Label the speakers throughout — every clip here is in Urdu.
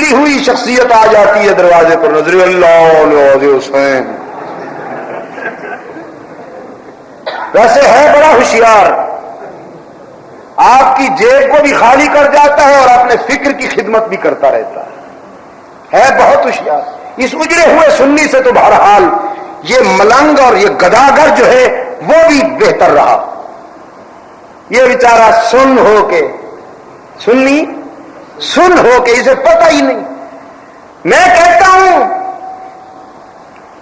Speaker 1: بگڑی ہوئی شخصیت آ جاتی ہے دروازے پر، نظر اللہ حسین. ویسے ہے بڑا ہوشیار، آپ کی جیب کو بھی خالی کر جاتا ہے اور اپنے فکر کی خدمت بھی کرتا رہتا ہے بہت ہوشیار. اس اجڑے ہوئے سنی سے تو بہرحال یہ ملنگ اور یہ گداگر جو ہے وہ بھی بہتر رہا. یہ بیچارہ سن ہو کے، سنی سن ہو کے اسے پتہ ہی نہیں. میں کہتا ہوں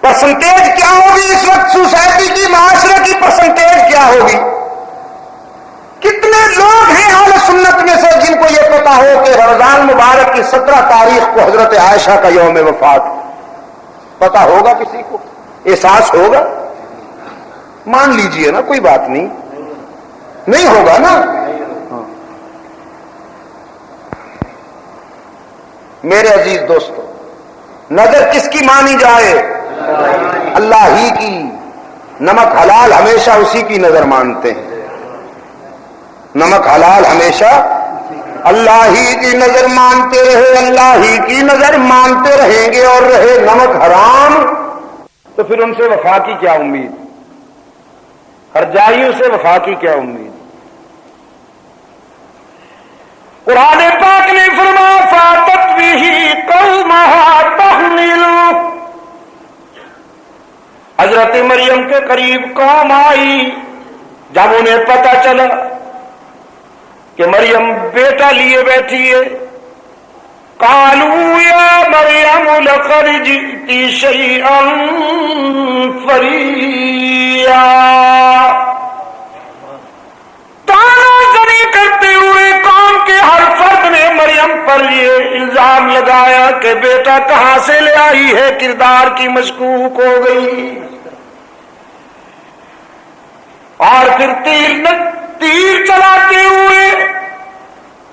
Speaker 1: پرسنٹیج کیا ہوگی اس وقت سوسائٹی کی، معاشرے کی پرسنٹیج کیا ہوگی؟ کتنے لوگ ہیں اہل سنت میں سے جن کو یہ پتا ہو کہ رمضان مبارک کی 17 تاریخ کو حضرت عائشہ کا یوم وفات؟ پتا ہوگا کسی کو؟ احساس ہوگا؟ مان لیجئے نا، کوئی بات نہیں ہوگا نا. میرے عزیز دوستو، نظر کس کی مانی جائے؟ اللہ ہی کی. نمک حلال ہمیشہ اسی کی نظر مانتے ہیں، نمک حلال ہمیشہ اللہ ہی کی نظر مانتے رہے، اللہ ہی کی نظر مانتے رہیں گے. اور رہے نمک حرام تو پھر ان سے وفا کی کیا امید؟ ہرجائیوں سے وفا کی کیا امید؟ قرآن پاک نے فرمایا فاتت به قومها تحمل، حضرت مریم کے قریب قوم آئی جب انہیں پتہ چلا کہ مریم بیٹا لیے بیٹھی ہے. قالوا یا مریم لقد جئتی شیئا فریا، تانازنی کرتے ہوئے قوم کے ہر فرد نے مریم پر یہ الزام لگایا کہ بیٹا کہاں سے لے آئی ہے، کردار کی مشکوک ہو گئی. اور پھر تیر چلاتے ہوئے،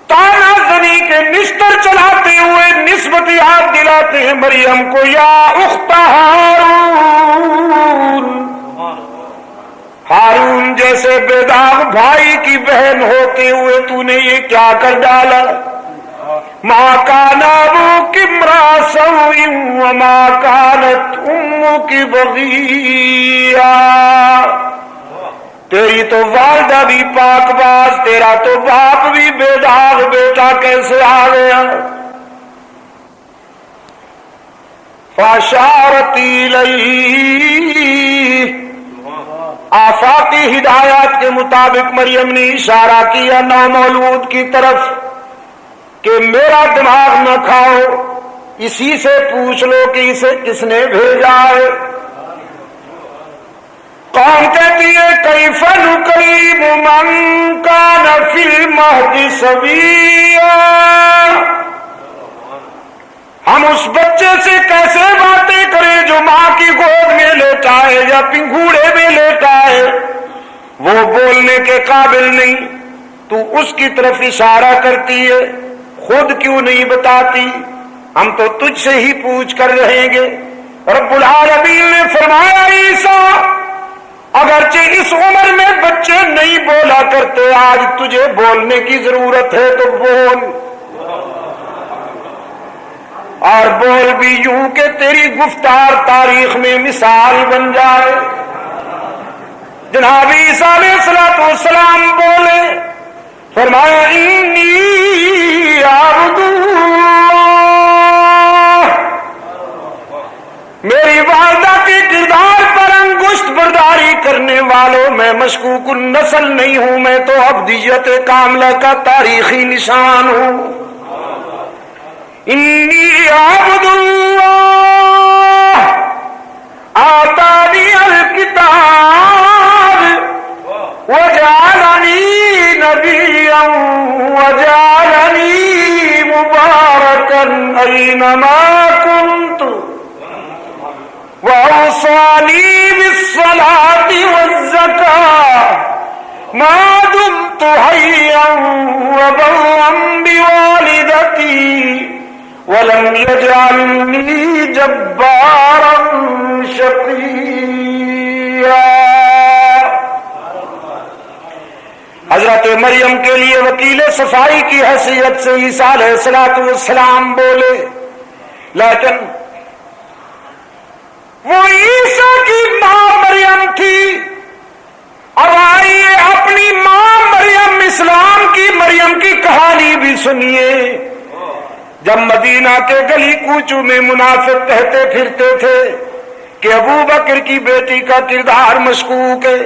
Speaker 1: تانا زنی کے نشتر چلاتے ہوئے نسبت یاد دلاتے ہیں مریم کو، یا اخت ہارون، ہارون جیسے بے داغ بھائی کی بہن ہوتے ہوئے تو نے یہ کیا کر ڈالا؟ ما کان ابوک امرأ سوء وما کانت امک بغیا، تیری تو والدہ بھی پاک باز، تیرا تو باپ بھی بے داغ، بیٹا کیسے آ گیا؟ فاشارت الیہ، آفاقی ہدایات کے مطابق مریم نے اشارہ کیا نامولود کی طرف کہ میرا دماغ نہ کھاؤ، اسی سے پوچھ لو کہ اسے کس نے بھیجا ہے. قوم کہتی ہے کیف نکلم من کان فی المہد صبیا، ہم اس بچے سے کیسے باتیں کریں جو ماں کی گود میں لیٹا ہے یا پنگھوڑے میں لیٹا ہے، وہ بولنے کے قابل نہیں، تو اس کی طرف اشارہ کرتی ہے، خود کیوں نہیں بتاتی؟ ہم تو تجھ سے ہی پوچھ کر رہیں گے. رب العالمین نے فرمایا عیسیٰ اگرچہ اس عمر میں بچے نہیں بولا کرتے، آج تجھے بولنے کی ضرورت ہے تو بول، اور بول بھی یوں کہ تیری گفتار تاریخ میں مثال بن جائے. جناب عیسیٰ علیہ السلام بولے، فرمایا انی عبد اللہ، میری والدہ کے کردار پر انگشت برداری کرنے والوں میں مشکوک النسل نہیں ہوں، میں تو ابدیت کاملہ کا تاریخی نشان ہوں. انی عبد اللہ آتانی الکتاب وجعلنی نبیا وجعلنی مبارکا اینما کنت وأوصاني بالصلاة والزكاة ما دمت حيا وبرا بوالدتي ولم يجعلني جبارا شقيا. حضرت مریم کے لیے وکیل صفائی کی حیثیت سے عیسیٰ علیہ السلام بولے، لیکن وہ عیسیٰ کی ماں مریم تھی. اب آئیے اپنی ماں مریم اسلام کی مریم کی کہانی بھی سنیے. جب مدینہ کے گلی کوچوں میں منافق کہتے پھرتے تھے کہ ابو بکر کی بیٹی کا کردار مشکوک ہے,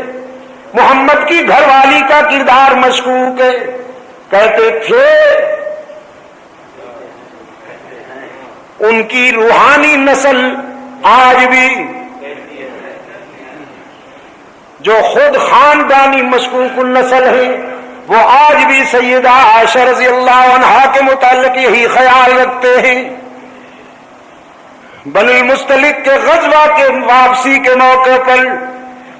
Speaker 1: محمد کی گھر والی کا کردار مشکوک ہے, کہتے تھے ان کی روحانی نسل آج بھی جو خود خاندانی مشکوک النسل ہے وہ آج بھی سیدہ عائشہ رضی اللہ عنہا کے متعلق یہی خیال رکھتے ہیں. بنی المستلق کے غزوہ کے واپسی کے موقع پر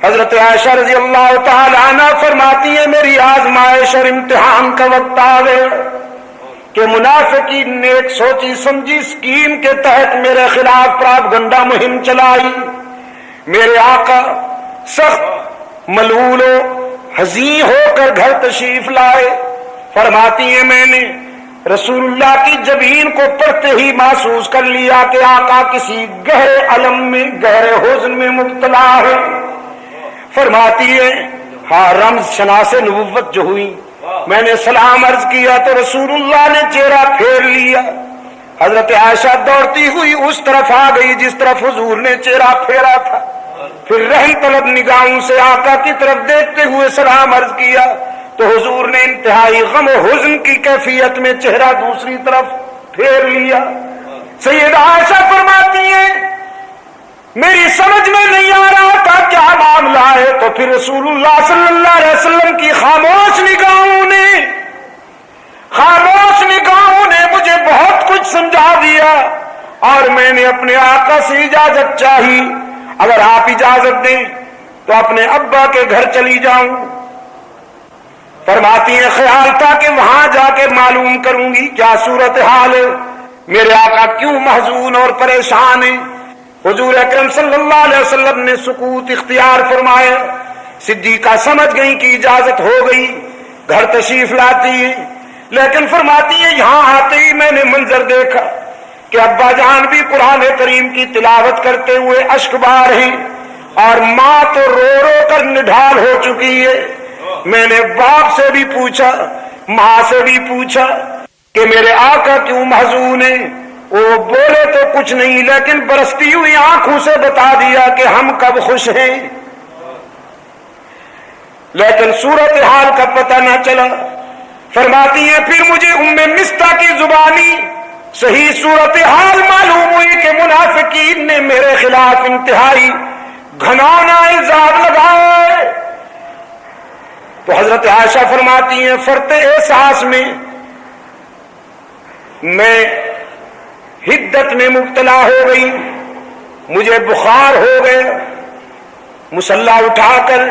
Speaker 1: حضرت عائشہ رضی اللہ تعالی عنہ فرماتی ہے میری آزمائش اور امتحان کا وقت آ گیا کہ منافقین نے ایک سوچی سمجھی اسکیم کے تحت میرے خلاف پراپگنڈا مہم چلائی. میرے آقا سخت ملول و حزین ہو کر گھر تشریف لائے. فرماتی ہیں میں نے رسول اللہ کی جبین کو پڑھتے ہی محسوس کر لیا کہ آقا کسی گہرے الم میں گہرے حزن میں مبتلا ہے. فرماتی ہے ہاں رمز شناس نبوت جو ہوئی, میں نے سلام عرض کیا تو رسول اللہ نے چہرہ پھیر لیا. حضرت عائشہ دوڑتی ہوئی اس طرف آ گئی جس طرف حضور نے چہرہ پھیرا تھا. پھر رحم طلب نگاہوں سے آقا کی طرف دیکھتے ہوئے سلام عرض کیا تو حضور نے انتہائی غم و حزن کی کیفیت میں چہرہ دوسری طرف پھیر لیا. سیدہ عائشہ فرماتی ہیں میری سمجھ میں نہیں آ رہا تھا کیا معاملہ ہے, تو پھر رسول اللہ صلی اللہ علیہ وسلم کی خاموش نگاہوں نے مجھے بہت کچھ سمجھا دیا اور میں نے اپنے آقا سے اجازت چاہی. اگر آپ اجازت دیں تو اپنے ابا کے گھر چلی جاؤں. فرماتی ہیں خیال تھا کہ وہاں جا کے معلوم کروں گی کیا صورتحال ہے, میرے آقا کیوں محزون اور پریشان ہیں. حضور اکرم صلی اللہ علیہ وسلم نے سکوت اختیار فرمایا. صدیقہ سمجھ گئی کہ اجازت ہو گئی, گھر تشریف لاتی ہے. لیکن فرماتی ہے یہاں آتے ہی میں نے منظر دیکھا کہ ابا جان بھی قرآن کریم کی تلاوت کرتے ہوئے اشک بار ہیں اور ماں تو رو رو کر نڈھال ہو چکی ہے. میں نے باپ سے بھی پوچھا ماں سے بھی پوچھا کہ میرے آقا کیوں محزون ہیں. وہ بولے تو کچھ نہیں لیکن برستی ہوئی آنکھوں سے بتا دیا کہ ہم کب خوش ہیں, لیکن صورتحال کا پتہ نہ چلا. فرماتی ہیں پھر مجھے ام مستہ کی زبانی صحیح صورتحال معلوم ہوئی کہ منافقین نے میرے خلاف انتہائی گھناؤنا الزام لگایا ہے. تو حضرت عائشہ فرماتی ہیں فرتے احساس میں حدت میں مبتلا ہو گئی, مجھے بخار ہو گیا. مصلی اٹھا کر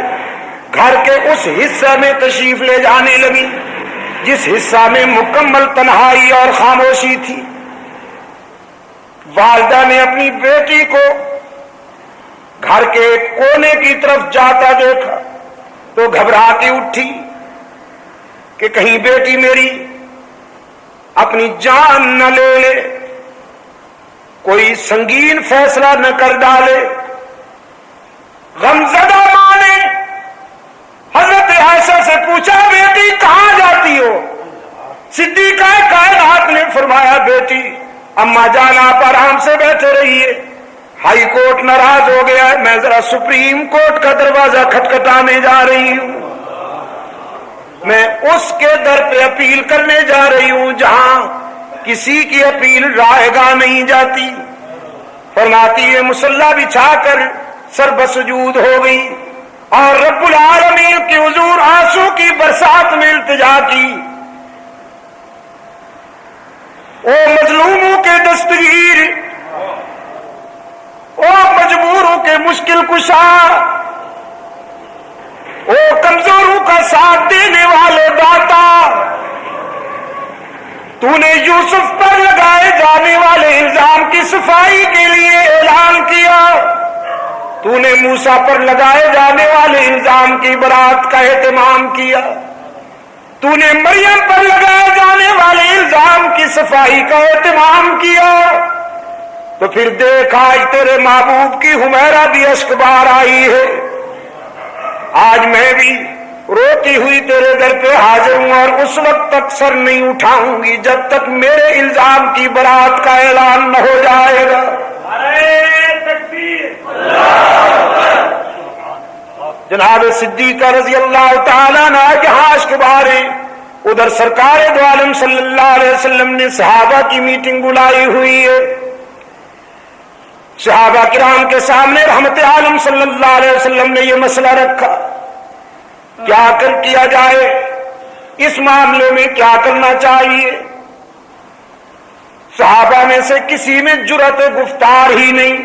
Speaker 1: گھر کے اس حصہ میں تشریف لے جانے لگی جس حصہ میں مکمل تنہائی اور خاموشی تھی. والدہ نے اپنی بیٹی کو گھر کے کونے کی طرف جاتا دیکھا تو گھبرا کے اٹھی کہ کہیں بیٹی میری اپنی جان نہ لے لے, کوئی سنگین فیصلہ نہ کر ڈالے. غمزدہ ماں نے حضرت عائشہ سے پوچھا بیٹی کہاں جاتی ہو. صدیقہ کائنات نے فرمایا بیٹی اما جان آپ آرام سے بیٹھے رہیے, ہائی کورٹ ناراض ہو گیا ہے, میں ذرا سپریم کورٹ کا دروازہ کھٹکھٹانے جا رہی ہوں. میں اس کے در پہ اپیل کرنے جا رہی ہوں جہاں کسی کی اپیل رائے گاہ نہیں جاتی. فرماتی ہے مصلی بچھا کر سر بسجود ہو گئی اور رب العالمین کے حضور آنسو کی برسات میں التجا کی. او مظلوموں کے دستگیر, او مجبوروں کے مشکل کشا, او کمزوروں کا ساتھ دینے والے داتا, تو نے یوسف پر لگائے جانے والے الزام کی صفائی کے لیے اعلان کیا, تو نے موسیٰ پر لگائے جانے والے الزام کی برات کا اہتمام کیا, تو نے مریم پر لگائے جانے والے الزام کی صفائی کا اہتمام کیا. تو پھر دیکھ آج تیرے محبوب کی حمیرہ بھی اشک بار آئی ہے، آج میں بھی روتی ہوئی تیرے در پہ حاضر ہوں، اور اس وقت تک سر نہیں اٹھاؤں گی جب تک میرے الزام کی برات کا اعلان نہ ہو جائے گا۔ جناب صدیقہ رضی اللہ تعالیٰ عنہ جہاں اشک بار ہیں، ادھر سرکار دو عالم صلی اللہ علیہ وسلم نے صحابہ کی میٹنگ بلائی ہوئی ہے۔ صحابہ کرام کے سامنے رحمت عالم صلی اللہ علیہ وسلم نے یہ مسئلہ رکھا، کیا کیا جائے، اس معاملے میں کیا کرنا چاہیے۔ صحابہ میں سے کسی میں جرأت گفتار ہی نہیں،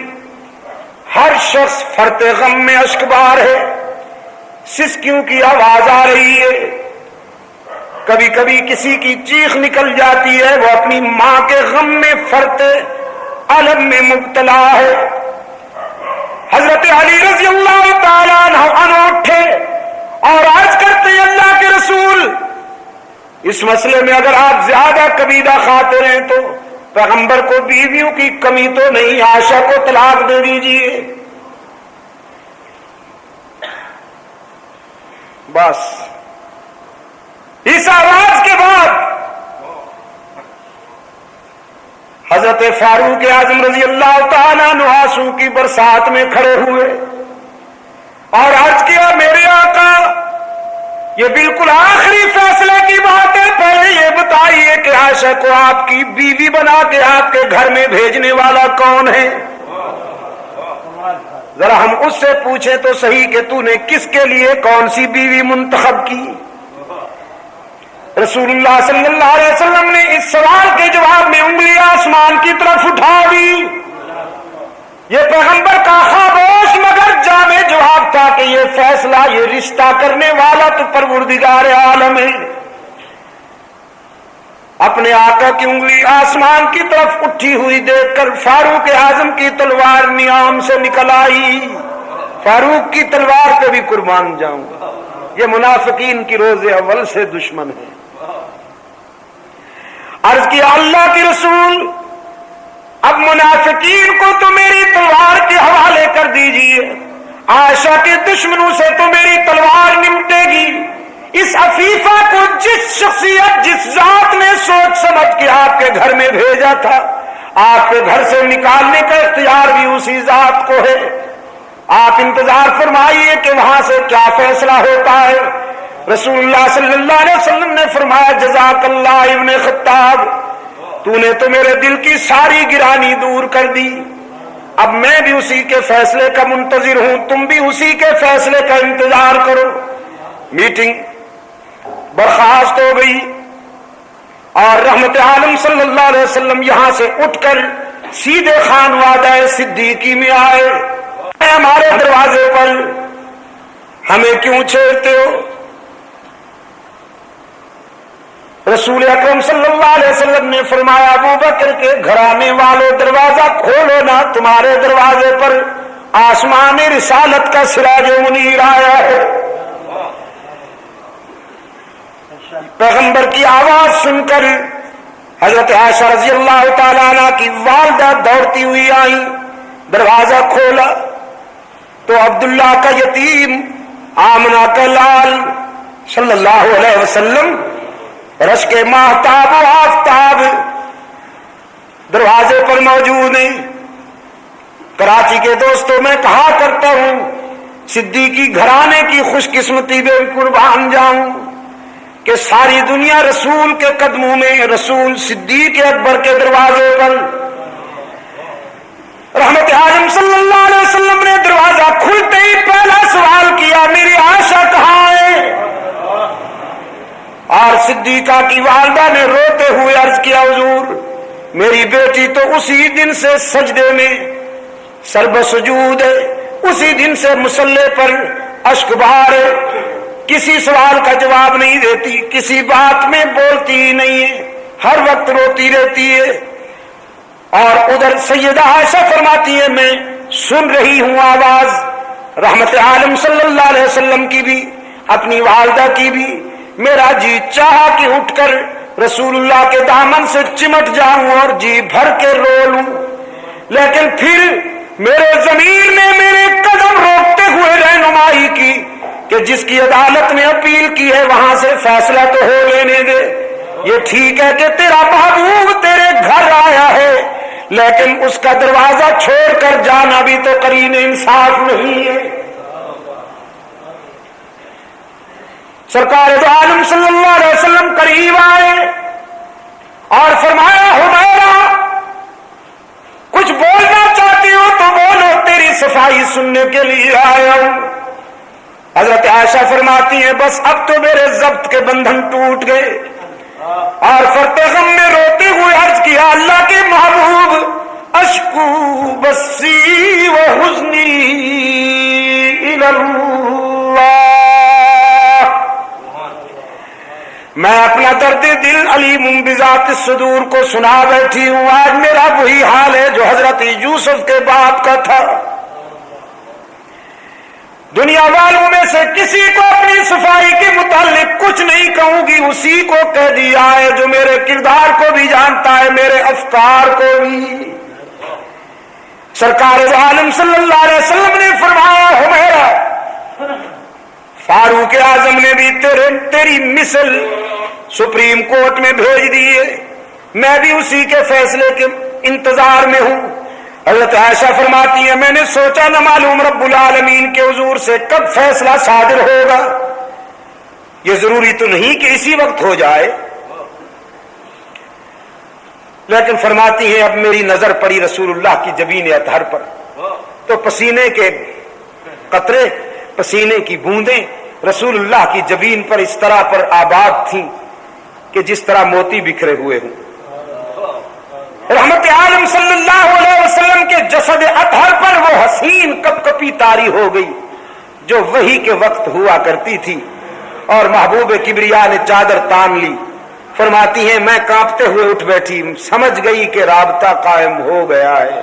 Speaker 1: ہر شخص فرط غم میں اشکبار ہے، سسکیوں کی آواز آ رہی ہے، کبھی کبھی کسی کی چیخ نکل جاتی ہے، وہ اپنی ماں کے غم میں فرط علم میں مبتلا ہے۔ حضرت علی رضی اللہ تعالیٰ عنہ اٹھے اور عرض کرتے ہیں اللہ کے رسول، اس مسئلے میں اگر آپ زیادہ کبیدہ خاطر ہیں تو پیغمبر کو بیویوں کی کمی تو نہیں، عائشہ کو طلاق دے دیجیے۔ بس اس آواز کے بعد حضرت فاروق اعظم رضی اللہ تعالیٰ عنہ آنسو کی برسات میں کھڑے ہوئے اور عرض کیا، میرے آقا یہ بالکل آخری فیصلے کی بات ہے، پہلے یہ بتائیے کہ عائشہ کو آپ کی بیوی بنا کے آپ کے گھر میں بھیجنے والا کون ہے؟ ذرا ہم اس سے پوچھیں تو صحیح کہ تو نے کس کے لیے کون سی بیوی منتخب کی؟ رسول اللہ صلی اللہ علیہ وسلم نے اس سوال کے جواب میں انگلی آسمان کی طرف اٹھا دی۔ یہ پیغمبر کا خاموش مگر جامع جواب تھا کہ یہ فیصلہ، یہ رشتہ کرنے والا تو پروردگار عالم ہے۔ اپنے آقا کی انگلی آسمان کی طرف اٹھی ہوئی دیکھ کر فاروق اعظم کی تلوار نیام سے نکل آئی۔ فاروق کی تلوار پہ بھی قربان جاؤں گا، یہ منافقین کی روز اول سے دشمن ہے۔ عرض کیا اللہ کے رسول، اب منافقین کو تو میری تلوار کے حوالے کر دیجئے، عائشہ کے دشمنوں سے تو میری تلوار نمٹے گی۔ اس عفیفہ کو جس شخصیت، جس ذات نے سوچ سمجھ کے آپ کے گھر میں بھیجا تھا، آپ کے گھر سے نکالنے کا اختیار بھی اسی ذات کو ہے۔ آپ انتظار فرمائیے کہ وہاں سے کیا فیصلہ ہوتا ہے۔ رسول اللہ صلی اللہ علیہ وسلم نے فرمایا، جزاک اللہ ابن خطاب، تو نے تو میرے دل کی ساری گرانی دور کر دی، اب میں بھی اسی کے فیصلے کا منتظر ہوں، تم بھی اسی کے فیصلے کا انتظار کرو۔ میٹنگ برخاست ہو گئی اور رحمت عالم صلی اللہ علیہ وسلم یہاں سے اٹھ کر سیدھے خانوادہ صدیقی میں آئے۔ ہمارے دروازے پر ہمیں کیوں چھیڑتے ہو؟ رسول اکرم صلی اللہ علیہ وسلم نے فرمایا، ابو بکر کے گھرانے والوں دروازہ کھولو نا، تمہارے دروازے پر آسمان رسالت کا سراج منیر آیا ہے۔ پیغمبر کی آواز سن کر حضرت عائشہ رضی اللہ تعالیٰ عنہ کی والدہ دوڑتی ہوئی آئیں، دروازہ کھولا تو عبداللہ کا یتیم، آمنہ کا لال صلی اللہ علیہ وسلم رشک ماہتاب و آفتاب دروازے پر موجود ہیں۔ کراچی کے دوستوں میں کہا کرتا ہوں، صدیقی گھرانے کی خوش قسمتی میں قربان جاؤں کہ ساری دنیا رسول کے قدموں میں، رسول صدیق اکبر کے دروازے پر۔ رحمت عالم صلی اللہ علیہ وسلم نے دروازہ کھلتے ہی پہلا سوال کیا، میری عائشہ کہاں ہے؟ اور صدیقہ کی والدہ نے روتے ہوئے عرض کیا، حضور میری بیٹی تو اسی دن سے سجدے میں سرب سجود ہے، اسی دن سے مصلی پر اشک بہار ہے، کسی سوال کا جواب نہیں دیتی، کسی بات میں بولتی ہی نہیں ہے، ہر وقت روتی رہتی ہے۔ اور ادھر سیدہ عائشہ فرماتی ہے، میں سن رہی ہوں آواز رحمت عالم صلی اللہ علیہ وسلم کی بھی، اپنی والدہ کی بھی، میرا جی چاہا کہ اٹھ کر رسول اللہ کے دامن سے چمٹ جاؤں اور جی بھر کے رو لوں، لیکن پھر میرے ضمیر نے میرے قدم روکتے ہوئے رہنمائی کی کہ جس کی عدالت نے اپیل کی ہے وہاں سے فیصلہ تو ہو لینے دے. یہ ٹھیک ہے کہ تیرا محبوب تیرے گھر آیا ہے، لیکن اس کا دروازہ چھوڑ کر جانا بھی تو قرین انصاف نہیں ہے. سرکار دو عالم صلی اللہ علیہ وسلم قریب آئے اور فرمایا حمیرہ کچھ بولنا چاہتی ہو تو بولو، تیری صفائی سننے کے لیے آیا ہوں. حضرت عائشہ فرماتی ہیں بس اب تو میرے ضبط کے بندھن ٹوٹ گئے اور فرتے غم میں روتے ہوئے عرض کیا اللہ کے محبوب اشکو بسی و حزنی الی اللہ، میں اپنا درد دل علیم بذات الصدور کو سنا بیٹھی ہوں. آج میرا وہی حال ہے جو حضرت یوسف کے باپ کا تھا. دنیا والوں میں سے کسی کو اپنی صفائی کے متعلق کچھ نہیں کہوں گی، اسی کو کہہ دیا ہے جو میرے کردار کو بھی جانتا ہے، میرے افکار کو بھی. سرکار عالم صلی اللہ علیہ وسلم نے فرمایا حمیرہ فاروق اعظم نے بھی تیری مثل سپریم کورٹ میں بھیج دیے، میں بھی اسی کے فیصلے کے انتظار میں ہوں. حضرت عائشہ فرماتی ہے میں نے سوچا نہ معلوم رب العالمین کے حضور سے کب فیصلہ صادر ہوگا، یہ ضروری تو نہیں کہ اسی وقت ہو جائے. لیکن فرماتی ہے اب میری نظر پڑی رسول اللہ کی جبین اطہر پر، تو پسینے کے قطرے، پسینے کی بوندیں رسول اللہ کی جبین پر اس طرح پر آباد تھیں کہ جس طرح موتی بکھرے ہوئے ہوں. رحمت عالم صلی اللہ علیہ وسلم کے جسد اطہر پر وہ حسین کپ کپی طاری ہو گئی جو وحی کے وقت ہوا کرتی تھی، اور محبوب کبریا نے چادر تان لی. فرماتی ہیں میں کانپتے ہوئے اٹھ بیٹھی، سمجھ گئی کہ رابطہ قائم ہو گیا ہے،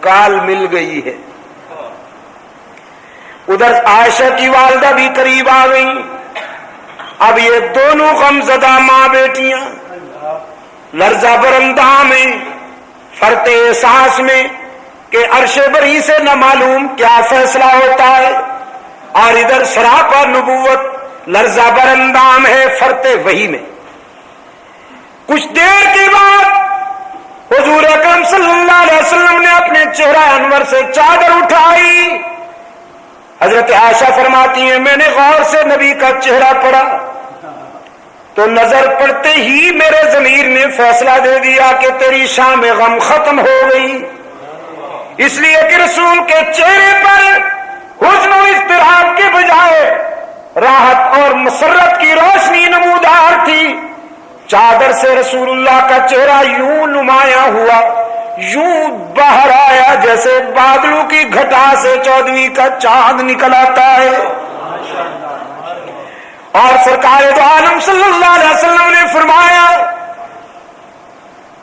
Speaker 1: کال مل گئی ہے. ادھر عائشہ کی والدہ بھی قریب آ گئی. اب یہ دونوں غمزدہ ماں بیٹیاں لرزہ برندہ میں، فرط احساس میں کہ عرش بری سے نہ معلوم کیا فیصلہ ہوتا ہے، اور ادھر سراپا نبوت لرزہ برندام ہے فرط وحی میں. کچھ دیر کے بعد حضور اکرم صلی اللہ علیہ وسلم نے اپنے چہرہ انور سے چادر اٹھائی. حضرت عائشہ فرماتی ہیں میں نے غور سے نبی کا چہرہ پڑھا تو نظر پڑتے ہی میرے ضمیر نے فیصلہ دے دیا کہ تیری شام غم ختم ہو گئی، اس لیے کہ رسول کے چہرے پر حزن و اضطراب کے بجائے راحت اور مسرت کی روشنی نمودار تھی. چادر سے رسول اللہ کا چہرہ یوں نمایاں ہوا، یوں باہر آیا جیسے بادلوں کی گھٹا سے 14ویں کا چاند نکل آتا ہے. اور سرکار دو عالم صلی اللہ علیہ وسلم نے فرمایا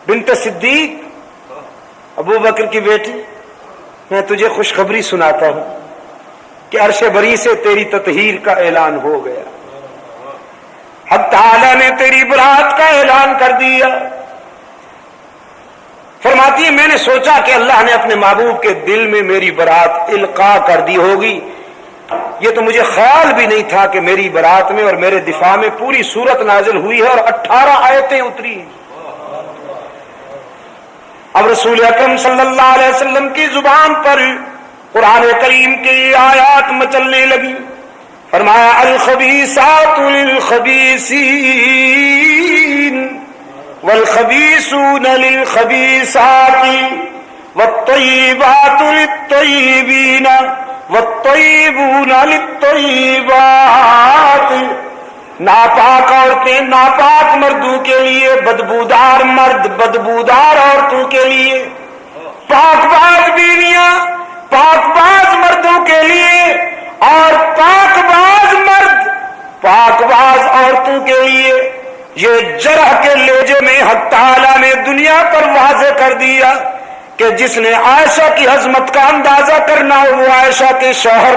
Speaker 1: بنت صدیق ابو بکر کی بیٹی میں تجھے خوشخبری سناتا ہوں کہ عرش بری سے تیری تطہیر کا اعلان ہو گیا، حق تعالی نے تیری برات کا اعلان کر دیا. فرماتی ہے میں نے سوچا کہ اللہ نے اپنے محبوب کے دل میں میری برات القاء کر دی ہوگی، یہ تو مجھے خیال بھی نہیں تھا کہ میری برات میں اور میرے دفاع میں پوری سورت نازل ہوئی ہے اور 18 آیتیں اتری ہیں. اب رسول اکرم صلی اللہ علیہ وسلم کی زبان پر قرآن کریم کی آیات مچلنے لگی. فرمایا الخبیثات للخبیثین والخبیثون للخبیثات والطیبات للطیبین والطیبون للطیبات. ناپاک عورتیں ناپاک مردوں کے لیے، بدبودار مرد بدبودار عورتوں کے لیے، پاک باز بیویاں پاک باز مردوں کے لیے، اور پاک باز مرد پاک باز عورتوں کے لیے. یہ جرح کے لہجے میں حق تعالی نے دنیا پر واضح کر دیا کہ جس نے عائشہ کی عظمت کا اندازہ کرنا ہو وہ عائشہ کے شوہر